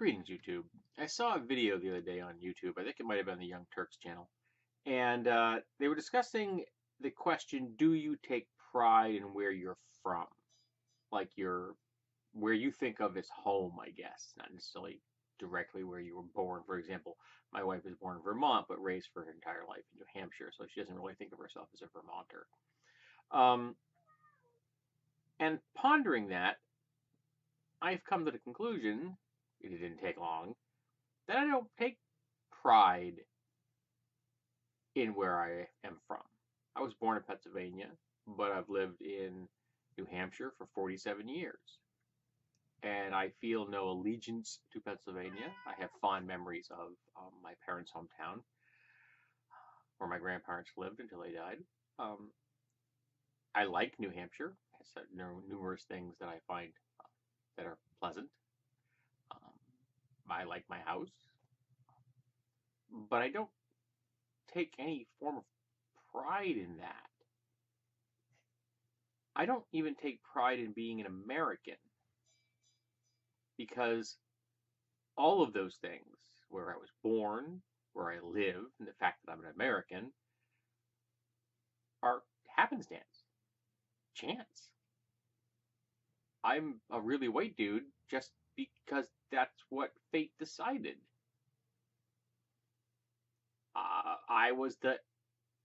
Greetings, YouTube. I saw a video the other day on YouTube. I think it might have been the Young Turks channel. And they were discussing the question, do you take pride in where you're from? Like where you think of as home, I guess. Not necessarily directly where you were born. For example, my wife was born in Vermont, but raised for her entire life in New Hampshire, so she doesn't really think of herself as a Vermonter. And pondering that, I've come to the conclusion, it didn't take long, that I don't take pride in where I am from. I was born in Pennsylvania, but I've lived in New Hampshire for 47 years. And I feel no allegiance to Pennsylvania. I have fond memories of my parents' hometown, where my grandparents lived until they died. I like New Hampshire. It has numerous things that I find that are pleasant. I like my house, but I don't take any form of pride in that. I don't even take pride in being an American, because all of those things, where I was born, where I live, and the fact that I'm an American, are happenstance, chance. I'm a really white dude just because that's what fate decided. I was the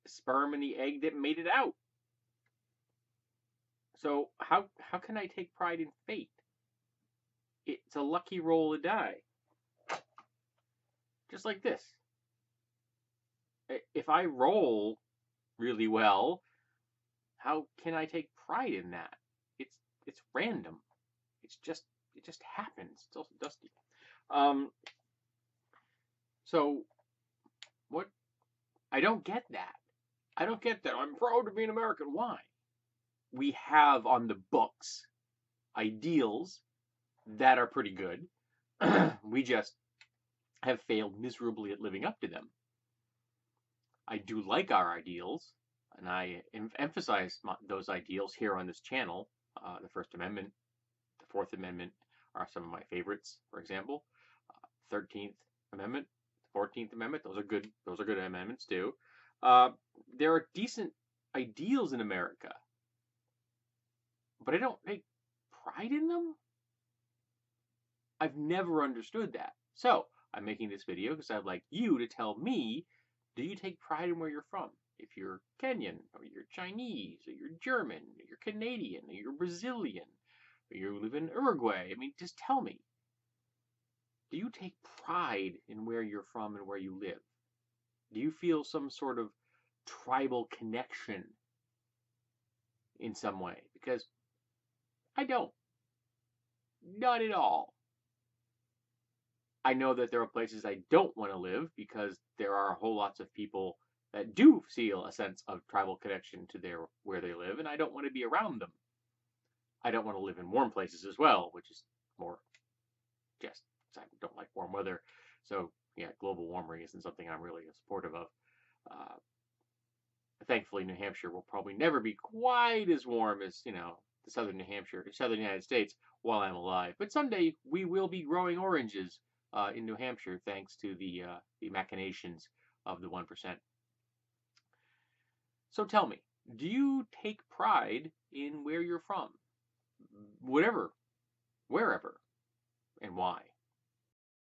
sperm and the egg that made it out. So how can I take pride in fate? It's a lucky roll of die. Just like this. If I roll really well, how can I take pride in that? It's random. It just happens. It's also dusty. So what? I don't get that. I don't get that. I'm proud to be an American. Why? We have on the books ideals that are pretty good. We just have failed miserably at living up to them. I do like our ideals, and I emphasize those ideals here on this channel. The First Amendment, the Fourth Amendment are some of my favorites. For example, 13th Amendment, 14th Amendment. Those are good amendments too. There are decent ideals in America, but I don't take pride in them. I've never understood that. So I'm making this video because I'd like you to tell me, do you take pride in where you're from? If you're Kenyan, or you're Chinese, or you're German, or you're Canadian, or you're Brazilian, or you live in Uruguay, I mean, just tell me. Do you take pride in where you're from and where you live? Do you feel some sort of tribal connection in some way? Because I don't. Not at all. I know that there are places I don't want to live because there are a whole lots of people that do feel a sense of tribal connection to where they live, and I don't want to be around them. I don't want to live in warm places as well, which is more just I don't like warm weather. So yeah, global warming isn't something I'm really supportive of. Thankfully, New Hampshire will probably never be quite as warm as, the southern New Hampshire, southern United States while I'm alive. But someday we will be growing oranges in New Hampshire thanks to the machinations of the 1%. So tell me, do you take pride in where you're from? Whatever, wherever, and why?